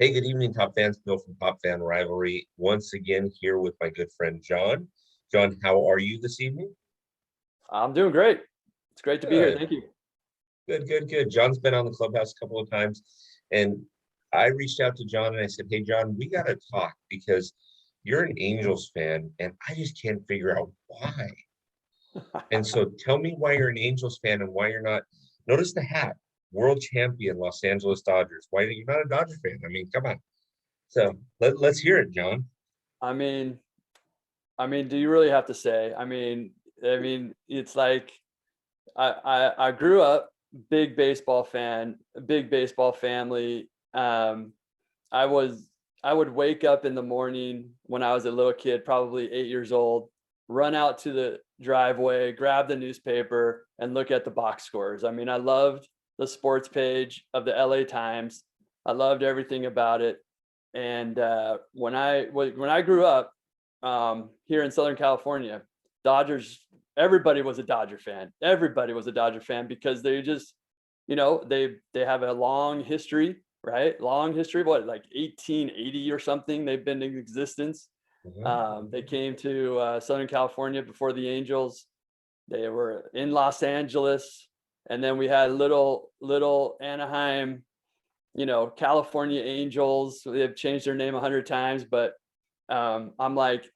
Hey, good evening, Top fans. Bill from Top Fan Rivalry. Once again, here with my good friend John. John, how are you this evening? I'm doing great. It's great to be here. Good, Thank you. good. John's been on the clubhouse a couple of times, and I reached out to John and I said, "Hey, John, we got to talk because you're an Angels fan, and I just can't figure out why." And so, tell me why you're an Angels fan and why you're not. Notice the hat, world champion, Los Angeles Dodgers. Why are you not a Dodger fan? I mean, come on. So let's hear it, John. I mean, do you really have to say? It's like I grew up big baseball fan, big baseball family. I was I would wake up in the morning when I was a little kid, probably 8 years old, run out to the driveway, grab the newspaper, and look at the box scores. I loved the sports page of the LA Times. I loved everything about it. And when I grew up here in Southern California, Dodgers, everybody was a Dodger fan. Everybody was a Dodger fan because they just, they have a long history, right? Long history, what, like 1880 or something? They've been in existence. They came to Southern California before the Angels. They were in Los Angeles, and then we had little Anaheim, California Angels. They've changed their name 100 times, but I'm like,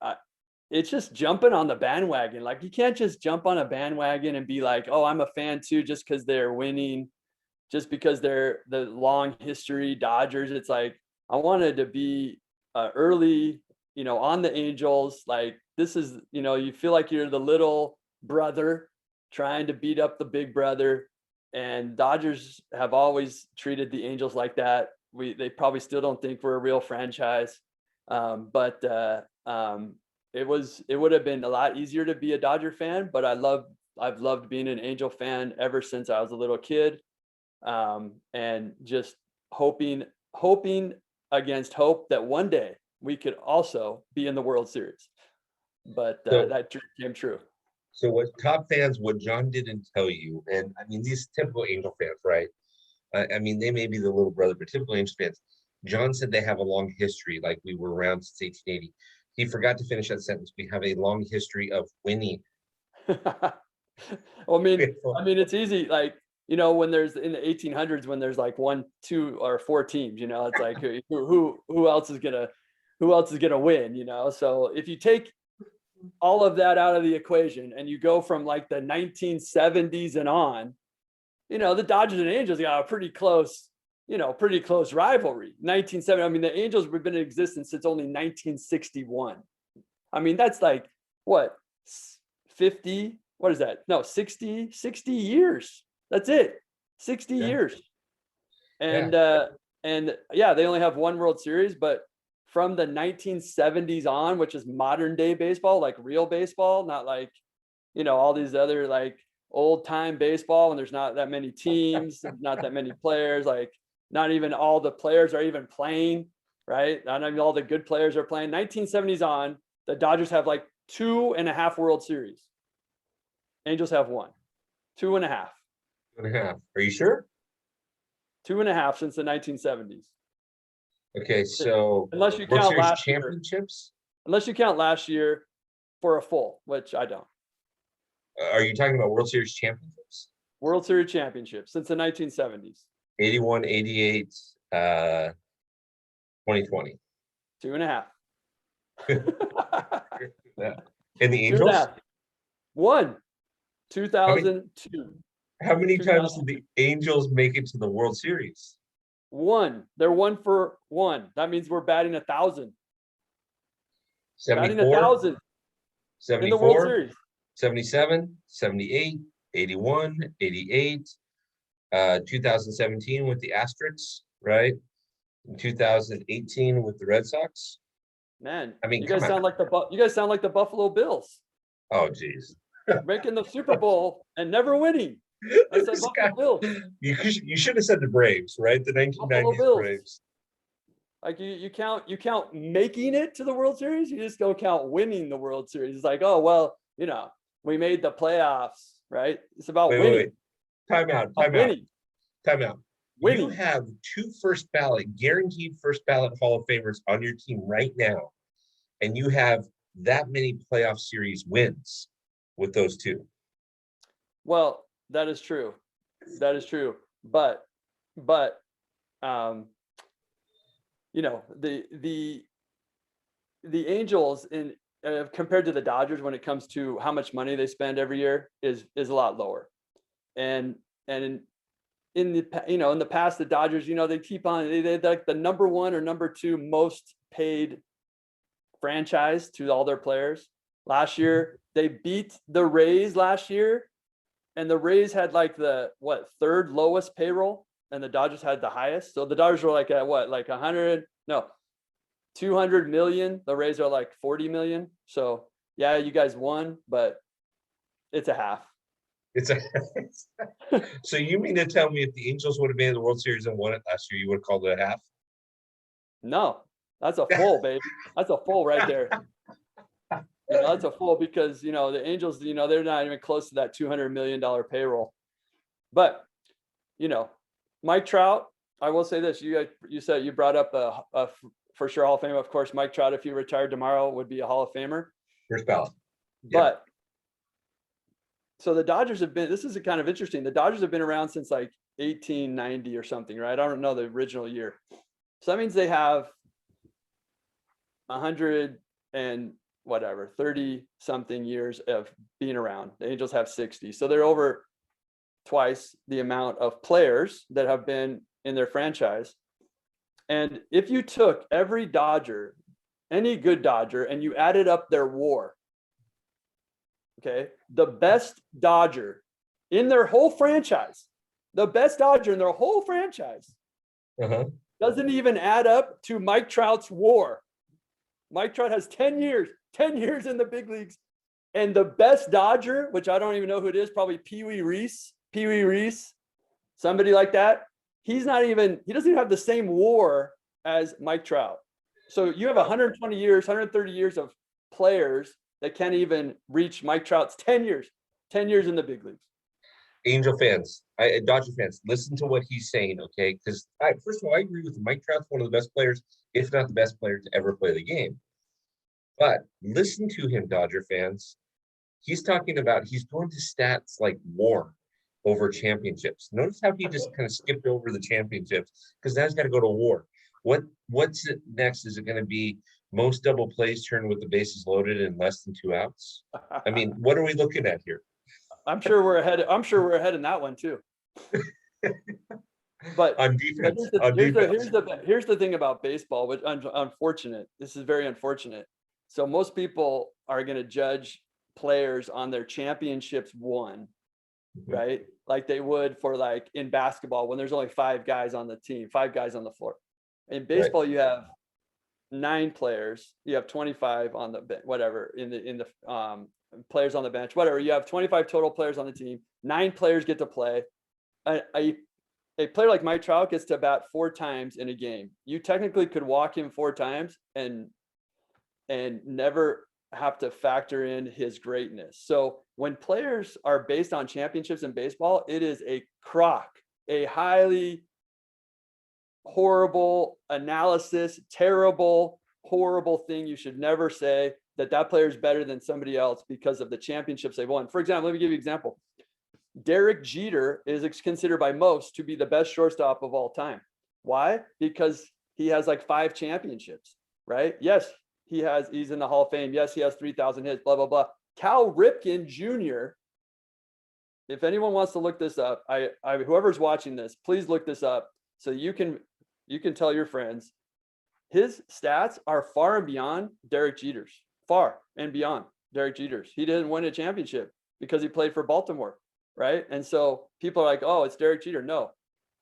it's just jumping on the bandwagon. Like, you can't just jump on a bandwagon and be like, oh, I'm a fan too, just because they're winning, just because they're the long history Dodgers. It's like, I wanted to be early, on the Angels. Like, this is, you feel like you're the little brother trying to beat up the big brother. And Dodgers have always treated the Angels like that. They probably still don't think we're a real franchise, but it would have been a lot easier to be a Dodger fan. But I've loved being an Angel fan ever since I was a little kid, and just hoping against hope that one day we could also be in the World Series. But So that dream came true. So what John didn't tell you, and I mean these typical Angel fans, right? I mean they may be the little brother, but typical Angel fans. John said they have a long history, like we were around since 1880. He forgot to finish that sentence. We have a long history of winning. Well, it's easy. Like, when there's in the 1800s, when there's like 1, 2, or 4 teams, it's like who else is gonna win, So if you take all of that out of the equation and you go from like the 1970s and on, the Dodgers and Angels got a pretty close rivalry. 1970, the Angels have been in existence since only 1961. That's like what, 50, what is that? No, 60 years. That's it. 60 Yeah. years. And Yeah. and yeah, they only have one World Series, but from the 1970s on, which is modern day baseball, like real baseball, not like, all these other like old time baseball when there's not that many teams, not that many players, like not even all the players are even playing, right? Not even all the good players are playing. 1970s on, the Dodgers have like 2.5 World Series. Angels have one. 2.5. 2.5. Are you sure? 2.5 since the 1970s. Okay, so Unless you World count Series last year. championships? Unless you count last year for a full, which I don't. Are you talking about World Series championships? World Series championships since the 1970s. 81, 88, 2020. 2.5. Yeah. And the Angels? 2.5. One. 2002. How many times did the Angels make it to the World Series? One. They're 1 for 1. That means we're batting 1,000. 74, batting 1,000 in the World 74, Series. 77, 78, 81, 88, 2017 with the Asterisks, right? In 2018 with the Red Sox. Man, you guys sound like the Buffalo Bills. Oh, geez. Making the Super Bowl and never winning. That's like Buffalo Bills. You should have said the Braves, right? The 1990s Braves. Like you count making it to the World Series. You just don't count winning the World Series. It's like, oh well, we made the playoffs, right? It's about winning. Wait. Time out. You winning. have two first ballot, guaranteed first ballot Hall of Famers on your team right now, and you have that many playoff series wins with those two. Well, that is true. That is true. But um, you know, the Angels in compared to the Dodgers when it comes to how much money they spend every year is a lot lower. And in the past, the Dodgers, they keep on, they're like the number one or number two most paid franchise to all their players. Last year, they beat the Rays last year, and the Rays had like the third lowest payroll, and the Dodgers had the highest. So the Dodgers were like at 200 million. The Rays are like 40 million. So yeah, you guys won, but it's a half. It's a so you mean to tell me if the Angels would have been in the World Series and won it last year, you would have called it a half? No, that's a full, baby. That's a full right there. That's a full because the Angels, they're not even close to that $200 million payroll. But Mike Trout, I will say this: you said you brought up a for sure Hall of Fame. Of course, Mike Trout, if he retired tomorrow, would be a Hall of Famer. First ballot. But so the Dodgers have been. This is kind of interesting. The Dodgers have been around since like 1890 or something, right? I don't know the original year. So that means they have 100 and 30 something years of being around. The Angels have 60. So they're over twice the amount of players that have been in their franchise. And if you took every Dodger, any good Dodger, and you added up their WAR, okay, the best Dodger in their whole franchise, doesn't even add up to Mike Trout's WAR. Mike Trout has 10 years in the big leagues. And the best Dodger, which I don't even know who it is, probably Pee Wee Reese, somebody like that. He doesn't even have the same WAR as Mike Trout. So you have 120 years, 130 years of players that can't even reach Mike Trout's 10 years in the big leagues. Angel fans, Dodger fans, listen to what he's saying, okay? Because first of all, I agree with you. Mike Trout's one of the best players, if not the best player to ever play the game. But listen to him, Dodger fans. He's talking about he's going to stats like WAR over championships. Notice how he just kind of skipped over the championships because now he's got to go to WAR. What's it next? Is it going to be most double plays turned with the bases loaded in less than 2 outs? I mean, what are we looking at here? I'm sure we're ahead in that one too. But on defense, here's the thing about baseball, which unfortunate. This is very unfortunate. So most people are going to judge players on their championships won, right? Like they would for like in basketball when there's only 5 guys on the team, 5 guys on the floor. In baseball, right, you have 9 players. You have 25 on the whatever in the players on the bench, whatever. You have 25 total players on the team. 9 players get to play. A player like Mike Trout gets to bat 4 times in a game. You technically could walk him 4 times and never have to factor in his greatness. So when players are based on championships in baseball, it is a crock, a highly horrible analysis, terrible, horrible thing. You should never say that player is better than somebody else because of the championships they've won. For example, let me give you an example. Derek Jeter is considered by most to be the best shortstop of all time. Why? Because he has like 5 championships, right? Yes, he's in the Hall of Fame. Yes, he has 3,000 hits, blah, blah, blah. Cal Ripken Jr., if anyone wants to look this up, whoever's watching this, please look this up so you can tell your friends. His stats are far and beyond Derek Jeter's. Far and beyond Derek Jeter's. He didn't win a championship because he played for Baltimore, right? And so people are like, oh, it's Derek Jeter. No,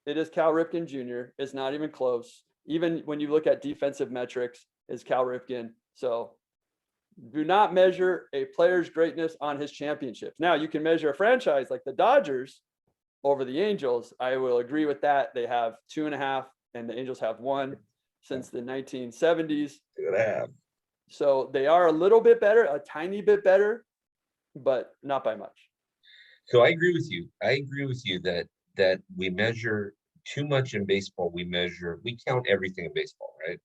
it is Cal Ripken Jr. It's not even close. Even when you look at defensive metrics, it's Cal Ripken. So do not measure a player's greatness on his championships. Now, you can measure a franchise like the Dodgers over the Angels. I will agree with that. They have 2.5, and the Angels have 1 since the 1970s. 2.5. So they are a little bit better, a tiny bit better, but not by much. So I agree with you. I agree with you that we measure too much in baseball. We count everything in baseball, right?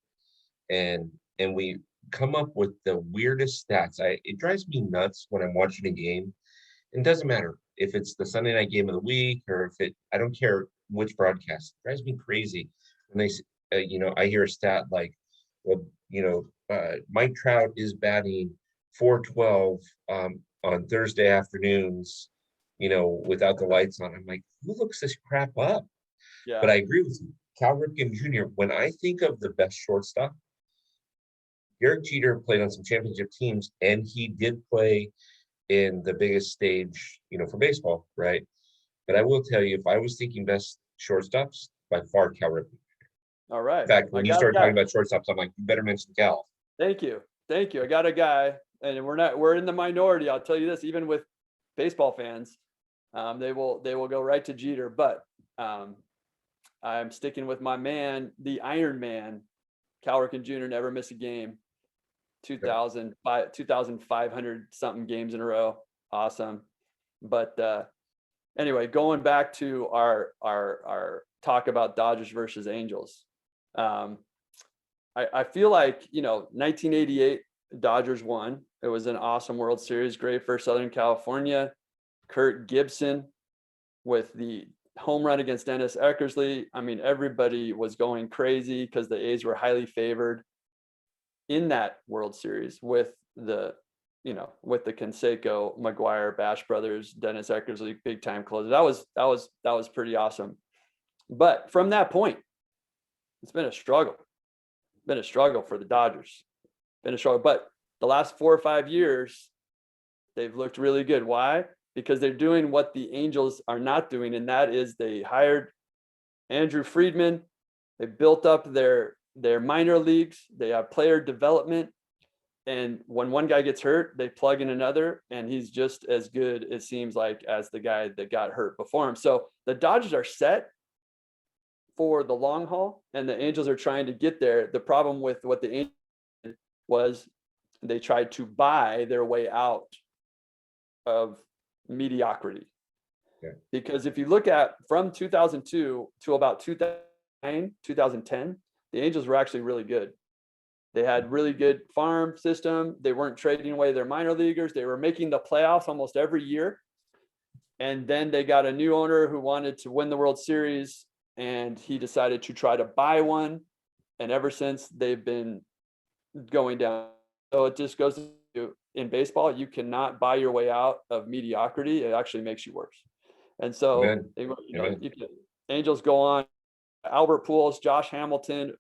And we come up with the weirdest stats. It drives me nuts when I'm watching a game. It doesn't matter if it's the Sunday night game of the week or I don't care which broadcast. It drives me crazy when I hear a stat like, well, Mike Trout is batting 412 on Thursday afternoons, without the lights on. I'm like, who looks this crap up? But Yeah. I agree with you. Cal Ripken Jr., when I think of the best shortstop, Derek Jeter played on some championship teams, and he did play in the biggest stage, for baseball, right? But I will tell you, if I was thinking best shortstops, by far Cal Ripken. All In right. fact, I when you got a started guy. talking about shortstops, I'm like, you better mention Cal. Thank you. Thank you. I got a guy, and we're in the minority. I'll tell you this, even with baseball fans, they will go right to Jeter, but I'm sticking with my man, the Iron Man, Cal Ripken Jr. Never miss a game. 2,500 something games in a row. Awesome. But anyway, going back to our talk about Dodgers versus Angels. I feel like, 1988 Dodgers won. It was an awesome World Series, great for Southern California. Kurt Gibson with the home run against Dennis Eckersley. I mean, everybody was going crazy because the A's were highly favored in that World Series with the Canseco, McGuire, Bash brothers, Dennis Eckersley, big time closer. That was pretty awesome. But from that point, it's been a struggle. Been a struggle for the Dodgers. Been a struggle. But the last 4 or 5 years, they've looked really good. Why? Because they're doing what the Angels are not doing, and that is they hired Andrew Friedman. They built up their minor leagues. They have player development. And when one guy gets hurt, they plug in another, and he's just as good, it seems like, as the guy that got hurt before him. So the Dodgers are set for the long haul, and the Angels are trying to get there. The problem with what the Angels did was they tried to buy their way out of mediocrity. Yeah. Because if you look at from 2002 to about 2009, 2010, the Angels were actually really good. They had really good farm system. They weren't trading away their minor leaguers. They were making the playoffs almost every year. And then they got a new owner who wanted to win the World Series, and he decided to try to buy one. And ever since, they've been going down. So it just goes to, in baseball, you cannot buy your way out of mediocrity. It actually makes you worse. And so, Amen. Angels go on. Albert Pujols, Josh Hamilton,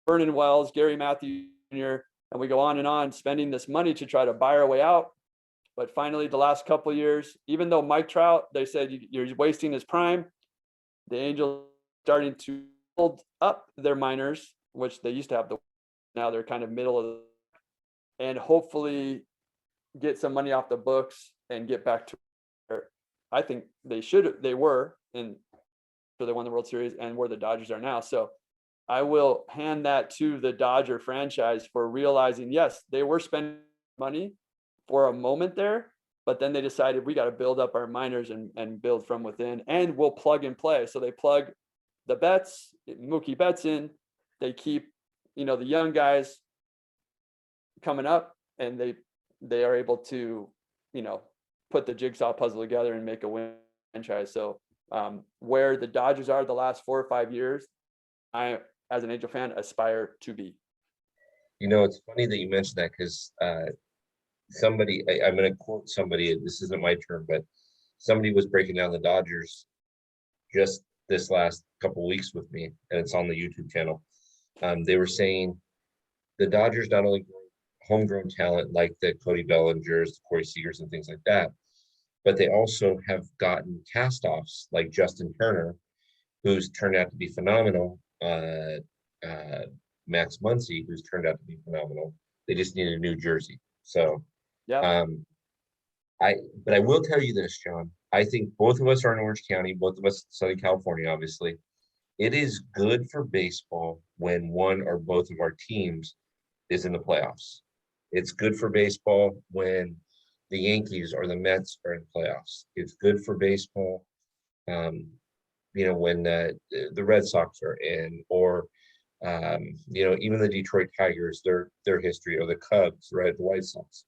Vernon Wells, Gary Matthews Jr., and we go on, spending this money to try to buy our way out. But finally, the last couple of years, even though Mike Trout, they said you're wasting his prime, the Angels starting to build up their minors, which they used to have now they're kind of middle of and hopefully get some money off the books and get back to where I think they were, and so they won the World Series and where the Dodgers are now. So I will hand that to the Dodger franchise for realizing, yes, they were spending money for a moment there, but then they decided we got to build up our minors and build from within, and we'll plug and play. So they plug the Mookie Betts in, they keep, the young guys coming up, and they are able to, put the jigsaw puzzle together and make a win franchise. So where the Dodgers are the last 4 or 5 years, I, as an Angel fan, aspire to be. It's funny that you mentioned that because I'm going to quote somebody. This isn't my term, but somebody was breaking down the Dodgers just this last couple weeks with me, and it's on the YouTube channel. They were saying the Dodgers not only grow homegrown talent like the Cody Bellingers, the Corey Seagers, and things like that, but they also have gotten cast-offs like Justin Turner, who's turned out to be phenomenal. Max Muncy, who's turned out to be phenomenal. They just need a new jersey. So, Yeah. But I will tell you this, John. I think both of us are in Orange County, both of us Southern California, obviously. It is good for baseball when one or both of our teams is in the playoffs. It's good for baseball when the Yankees or the Mets are in playoffs. It's good for baseball when the Red Sox are in, or even the Detroit Tigers, their history, or the Cubs, right? The White Sox.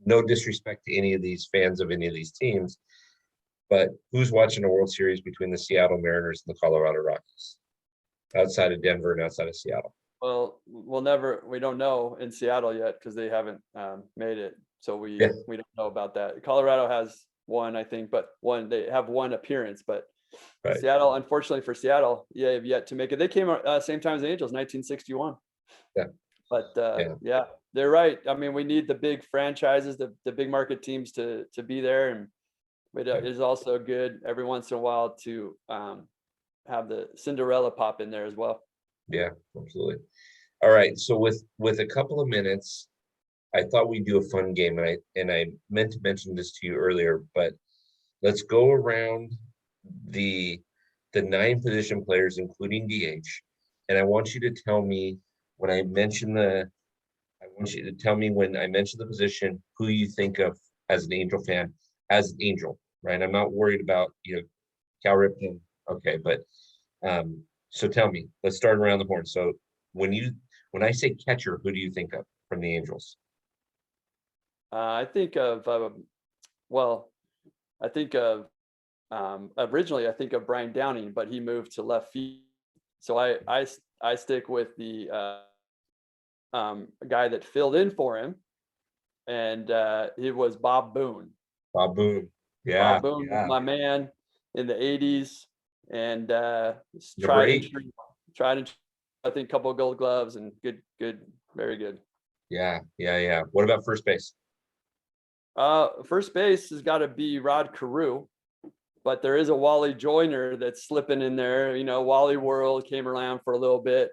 No disrespect to any of these fans of any of these teams, but who's watching a World Series between the Seattle Mariners and the Colorado Rockies outside of Denver and outside of Seattle? Well, we don't know in Seattle yet because they haven't made it. So we Yeah. we don't know about that. Colorado has one, I think, but they have one appearance, but Right. Seattle, unfortunately for Seattle, have yet to make it. They came same time as the Angels, 1961. Yeah. But Yeah. yeah, they're right. I mean, we need the big franchises, the big market teams to be there, and it is also good every once in a while to have the Cinderella pop in there as well. Yeah, absolutely. All right. So with a couple of minutes, I thought we'd do a fun game, and I meant to mention this to you earlier, but let's go around the 9 position players, including DH, and I want you to tell me when I mention I want you to tell me when I mention the position, who you think of as an Angel fan, as an Angel, right? I'm not worried about Cal Ripken. Okay, but so tell me. Let's start around the horn. So when I say catcher, who do you think of from the Angels? I think of I think of originally I think of Brian Downing, but he moved to left field. So I stick with the guy that filled in for him, and it was Bob Boone. Bob Boone. Yeah, Bob Boone was my man in the '80s, and Number tried and 8. tried. I think a couple of Gold Gloves and good, very good. Yeah. What about first base? First base has got to be Rod Carew, but there is a Wally Joyner that's slipping in there. Wally World came around for a little bit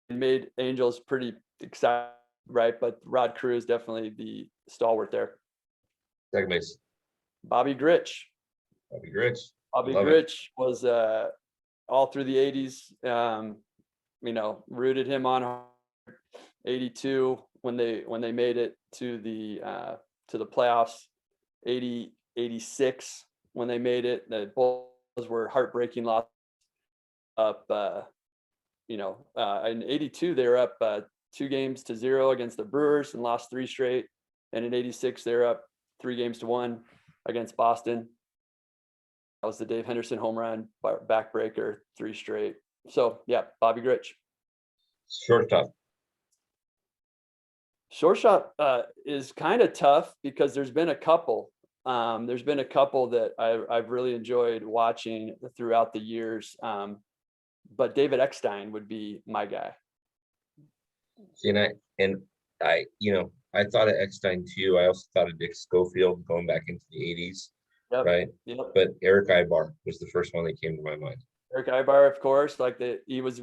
and made Angels pretty excited, right? But Rod Carew is definitely the stalwart there. Second base. Bobby Grich. Bobby Grich. Bobby Love Grich was all through the '80s. Rooted him on 82 when they made it to the playoffs. 86 when they made it. The Bulls were heartbreaking loss up. In 82 they were up 2-0 against the Brewers and lost 3 straight. And in 86 they were up 3-1 against Boston. That was the Dave Henderson home run backbreaker, 3 straight. So yeah, Bobby Grich. Shortstop. Shortstop is kind of tough because there's been a couple. There's been a couple that I've really enjoyed watching throughout the years. But David Eckstein would be my guy. I thought of Eckstein too. I also thought of Dick Schofield going back into the 80s. Yep. Right. Yep. But Eric Ibar was the first one that came to my mind. Eric Ibar, of course, he was,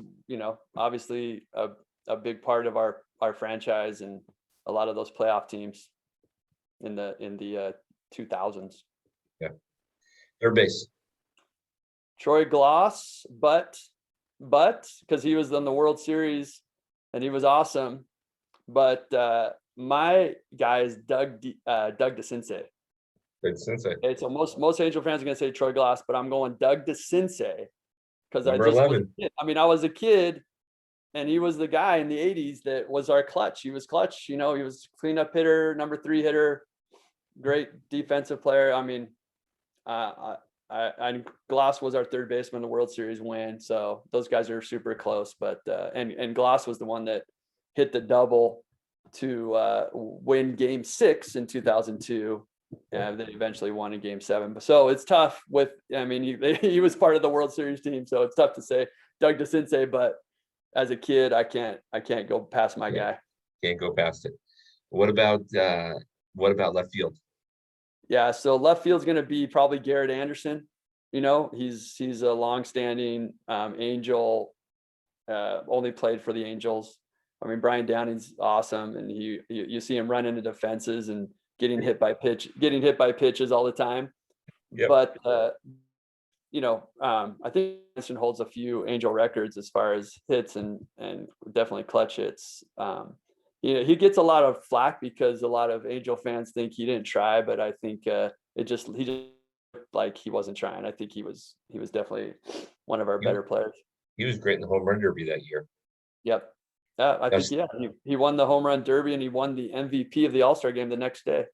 obviously a big part of our franchise and a lot of those playoff teams in the 2000s. Yeah. Third base. Troy Glass, but because he was in the World Series and he was awesome. But my guy is Doug DeCinces. Okay, so most Angel fans are going to say Troy Glass, but I'm going Doug DeCinces because I was a kid, and he was the guy in the 80s that was our clutch. He was clutch. He was cleanup hitter, number 3 hitter, great defensive player. I mean, Glass was our third baseman in the World Series win, so those guys are super close. But and Glass was the one that hit the double to win Game 6 in 2002. And they eventually won in Game 7. So it's tough he was part of the World Series team, so it's tough to say Doug DeCinces, but as a kid, I can't go past my guy. Can't go past it. What about left field? Yeah, so left field's going to be probably Garrett Anderson. He's a longstanding Angel, only played for the Angels. I mean, Brian Downing's awesome, and you see him run into defenses and getting hit by pitches all the time. Yep. But I think Anderson holds a few Angel records as far as hits and definitely clutch hits. He gets a lot of flack because a lot of Angel fans think he didn't try, but I think he just like he wasn't trying. I think he was definitely one of our He, better players. he was great in the home run derby that year. Yep. I think, yeah, he won the home run derby and he won the MVP of the All-Star game the next day.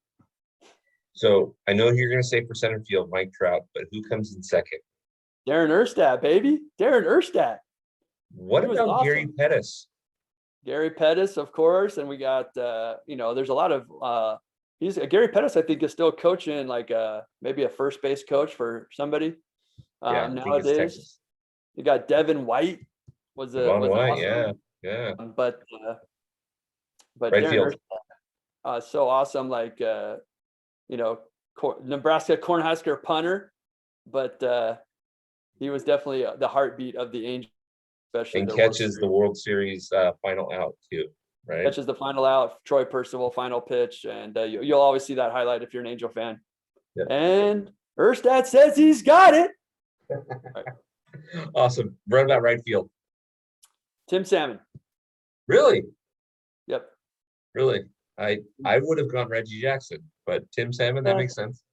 So I know you're going to say for center field, Mike Trout, but who comes in second? Darren Erstad, baby. Darren Erstad. What He was about Gary awesome. Pettis? Gary Pettis, of course. And we got, there's a lot of, Gary Pettis, I think, is still coaching, like maybe a first base coach for somebody Yeah, I think it's nowadays. Texas. You got Devin White was Devon White, awesome. yeah. But Right Darren field. Erstad, so awesome, like Nebraska Cornhusker punter, but he was definitely the heartbeat of the Angels, especially And their World catches the Series. World Series final out too, right? Catches the final out, Troy Percival final pitch, and you'll always see that highlight if you're an Angel fan. Yeah. And Erstad says he's got it. Awesome. Run about right field. Tim Salmon. Really? Yep. Really? I would have gone Reggie Jackson, but Tim Salmon, that makes sense.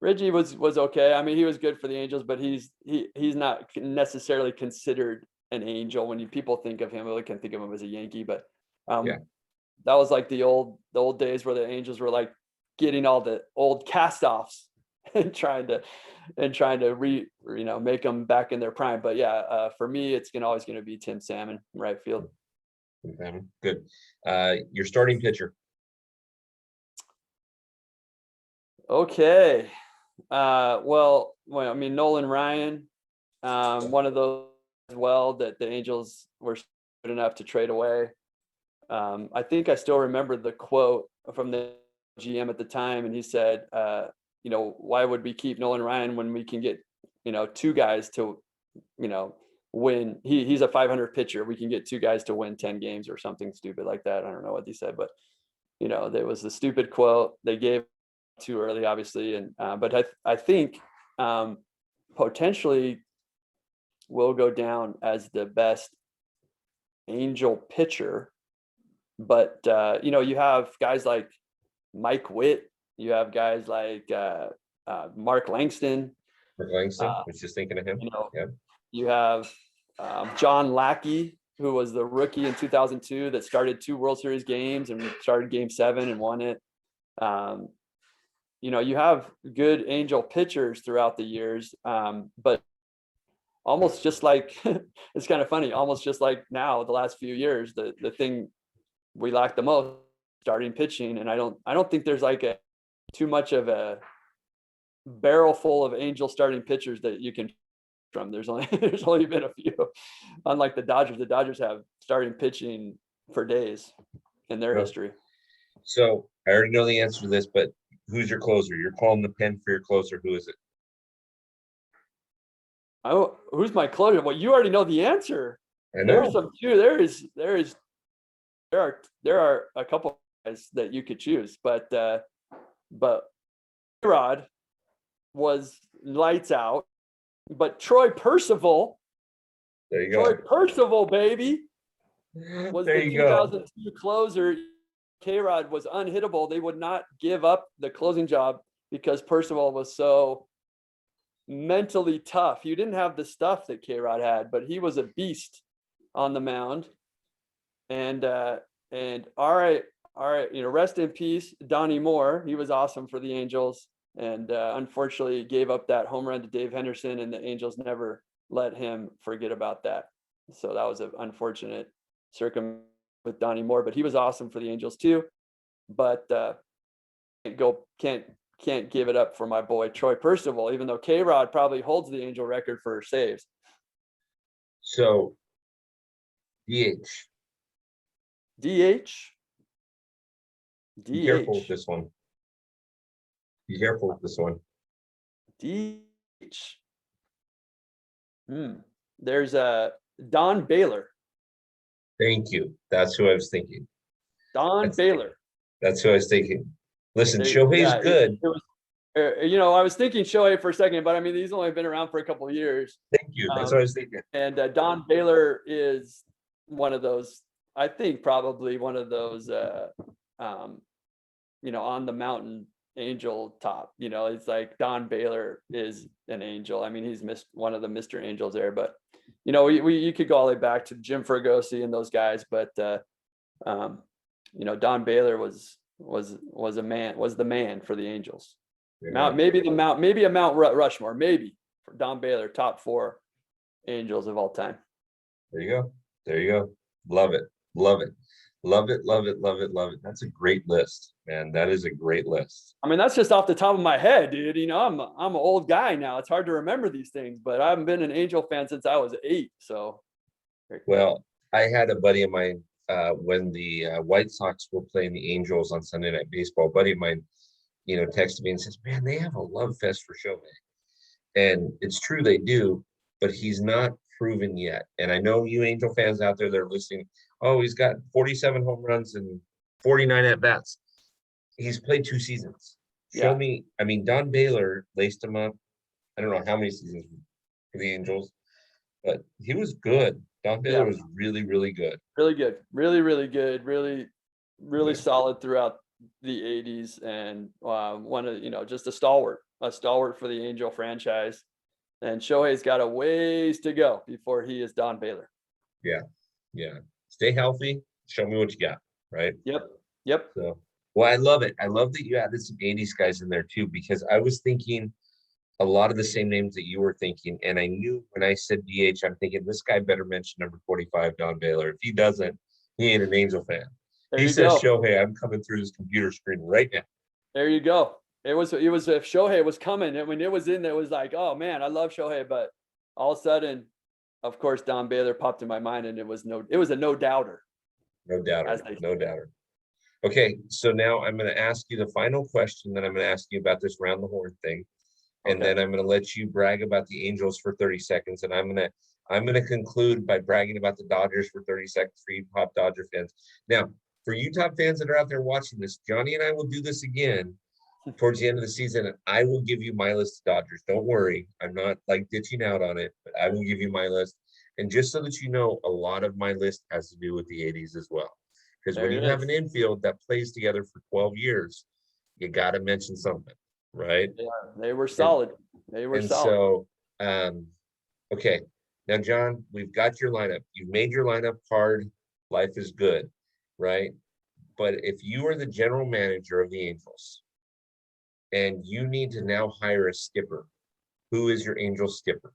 Reggie was okay. I mean, he was good for the Angels, but he's not necessarily considered an Angel. When people think of him, they can think of him as a Yankee, but that was like the old days where the Angels were like getting all the old cast-offs and trying to make them back in their prime. But yeah, for me, it's always going to be Tim Salmon, right field. Good. Your starting pitcher. Okay. Well, I mean, Nolan Ryan, one of those as well that the Angels were good enough to trade away. I think I still remember the quote from the GM at the time, and he said, why would we keep Nolan Ryan when we can get, two guys to, win? He's a 500 pitcher. We can get two guys to win 10 games or something stupid like that. I don't know what he said, but there was the stupid quote they gave too early, obviously, and but I think potentially will go down as the best Angel pitcher. But you have guys like Mike Witt, you have guys like Mark Langston. I was just thinking of him. You have John Lackey, who was the rookie in 2002 that started 2 World Series games and started Game 7 and won it. You have good Angel pitchers throughout the years, but almost just like it's kind of funny, almost just like now, the last few years, the thing we lack the most, starting pitching. And I don't think there's like too much of a barrel full of Angel starting pitchers that you can from. There's only been a few. Unlike the Dodgers have starting pitching for days in their history. So I already know the answer to this, but who's your closer? You're calling the pen for your closer. Who is it? Oh, who's my closer? Well, you already know the answer. I know. There are a couple guys that you could choose, but Rod was lights out. But Troy Percival, there you go. Troy Percival, baby, was the 2002 closer. K-Rod was unhittable. They would not give up the closing job because Percival was so mentally tough. You didn't have the stuff that K-Rod had, but he was a beast on the mound. And all right, rest in peace, Donnie Moore. He was awesome for the Angels, and unfortunately gave up that home run to Dave Henderson, and the Angels never let him forget about that. So that was an unfortunate circumstance with Donnie Moore, but he was awesome for the Angels too. But can't give it up for my boy Troy Percival, even though K-Rod probably holds the Angel record for saves. So DH. Be careful with this one. DH. There's Don Baylor. Thank you. That's who I was thinking. Baylor. That's who I was thinking. Listen, Shohei's good. I was thinking Shohei for a second, but I mean, he's only been around for a couple of years. Thank you. That's what I was thinking. And Don Baylor is one of those, I think probably one of those, on the mountain Angel top. It's like Don Baylor is an Angel. I mean, he's one of the Mr. Angels there, but you could go all the way back to Jim Fregosi and those guys, but Don Baylor was the man for the Angels. Yeah. Maybe a Mount Rushmore, maybe for Don Baylor, top 4 Angels of all time. There you go. There you go. Love it. Love it. Love it. Love it. Love it. Love it. That's a great list, man. That is a great list. I mean, that's just off the top of my head, dude. I'm an old guy now. It's hard to remember these things, but I haven't been an Angel fan since I was 8. So, well, I had a buddy of mine when the White Sox were playing the Angels on Sunday Night Baseball. A buddy of mine, texted me and says, "Man, they have a love fest for Shohei," and it's true they do, but he's not proven yet. And I know you Angel fans out there that are listening. Oh, he's got 47 home runs and 49 at bats. He's played 2 seasons. Show me. I mean, Don Baylor laced him up. I don't know how many seasons for the Angels, but he was good. Don Baylor was really, really good. Really good. Really, really good. Really, really solid throughout the 80s, and one of just a stalwart for the Angel franchise. And Shohei's got a ways to go before he is Don Baylor. Yeah. Stay healthy. Show me what you got. Right. Yep. So, well, I love it. I love that you added some 80s guys in there too, because I was thinking a lot of the same names that you were thinking. And I knew when I said DH, I'm thinking this guy better mention number 45, Don Baylor. If he doesn't, he ain't an Angel fan. He says Shohei, I'm coming through this computer screen right now. There you go. It was if Shohei was coming, and when it was in there, it was like, oh man, I love Shohei, but all of a sudden, of course, Don Baylor popped in my mind, and it was a no doubter. No doubter. Okay, so now I'm going to ask you the final question that I'm going to ask you about this round the horn thing, and then I'm going to let you brag about the Angels for 30 seconds, and I'm going to conclude by bragging about the Dodgers for 30 seconds for you top Dodger fans. Now, for you top fans that are out there watching this, Johnny and I will do this again towards the end of the season, and I will give you my list of Dodgers. Don't worry, I'm not like ditching out on it, but I will give you my list. And just so that you know, a lot of my list has to do with the 80s as well. Because when you have an infield that plays together for 12 years, you got to mention something, right? Yeah, they were solid. So, okay. Now, John, we've got your lineup. You've made your lineup hard. Life is good, right? But if you are the general manager of the Angels and you need to now hire a skipper, who is your Angel skipper?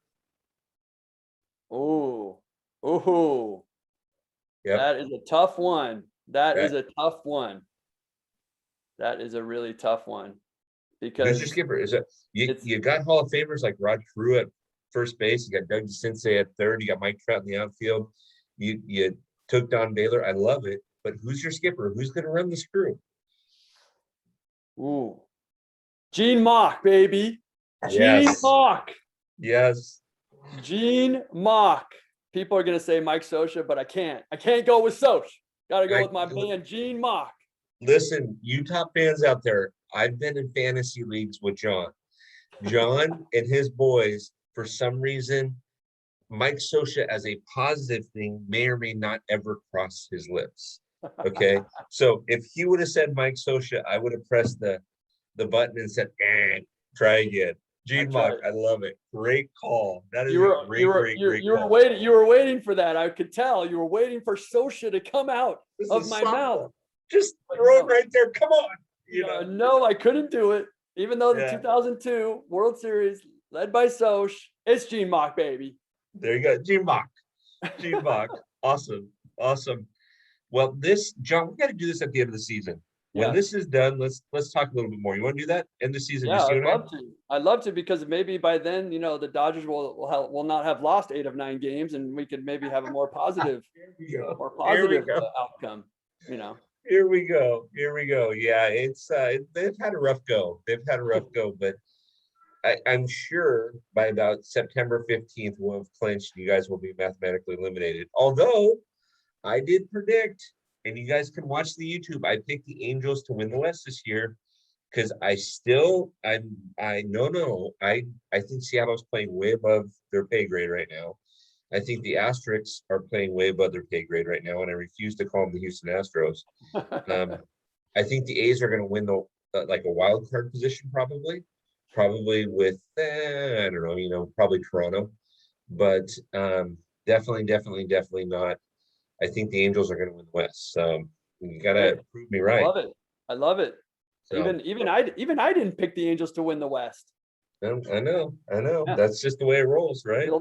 Ooh. Yep. That is a tough one. That is a tough one. That is a really tough one. Because who's your skipper? Is it you got Hall of Famers like Rod Carew at first base, you got Doug DeCinces at third, you got Mike Trout in the outfield, you took Don Baylor. I love it, but who's your skipper? Who's going to run the screw? Ooh, Gene Mauch, baby. Yes. Gene Mauch. Yes. Gene Mauch. People are going to say Mike Scioscia, but I can't go with Soch. Got to go with my man, Gene Mauch. Listen, you top fans out there, I've been in fantasy leagues with John. John and his boys, for some reason, Mike Scioscia as a positive thing may or may not ever cross his lips. Okay. So if he would have said Mike Scioscia, I would have pressed the button and said, try again. Gene Mauch, I love it. Great call. That is a great call. You were waiting for that. I could tell you were waiting for Scioscia to come out of my mouth. Just throw it right there. Come on. No, I couldn't do it. Even though the 2002 World Series led by Soch, it's Gene Mauch, baby. There you go. Gene Mauch. Gene Mauch. Awesome. Well, John, we got to do this at the end of the season. When this is done, let's talk a little bit more. You want to do that? End of season? Yeah, I'd love to, because maybe by then, the Dodgers will not have lost 8 of 9 games, and we could maybe have a more positive, outcome. Here we go. Yeah, it's they've had a rough go. But I'm sure by about September 15th, we'll have clinched. You guys will be mathematically eliminated. Although I did predict, and you guys can watch the YouTube, I picked the Angels to win the West this year, because I think Seattle's playing way above their pay grade right now. I think the Asterisks are playing way above their pay grade right now, and I refuse to call them the Houston Astros. I think the A's are going to win like a wild card position, probably with, I don't know, probably Toronto, but definitely not. I think the Angels are going to win the West. So you got Hey, to prove me I right. love it. I love it. So Even I didn't pick the Angels to win the West. I know. Yeah. That's just the way it rolls, right? Bill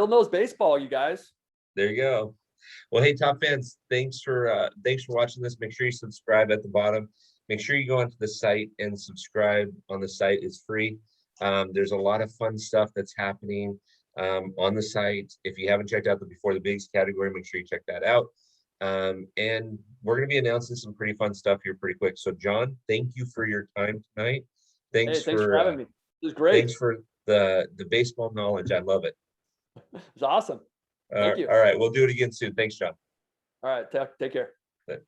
knows baseball, you guys. There you go. Well, hey, top fans, thanks for watching this. Make sure you subscribe at the bottom. Make sure you go onto the site and subscribe on the site. It's free. There's a lot of fun stuff that's happening on the site. If you haven't checked out the Before the Bigs category, make sure you check that out. And we're going to be announcing some pretty fun stuff here pretty quick. So, John, thank you for your time tonight. Hey, thanks for having me. It was great. Thanks for the baseball knowledge. I love it. It was awesome. Thank you. All right, we'll do it again soon. Thanks, John. All right, take care.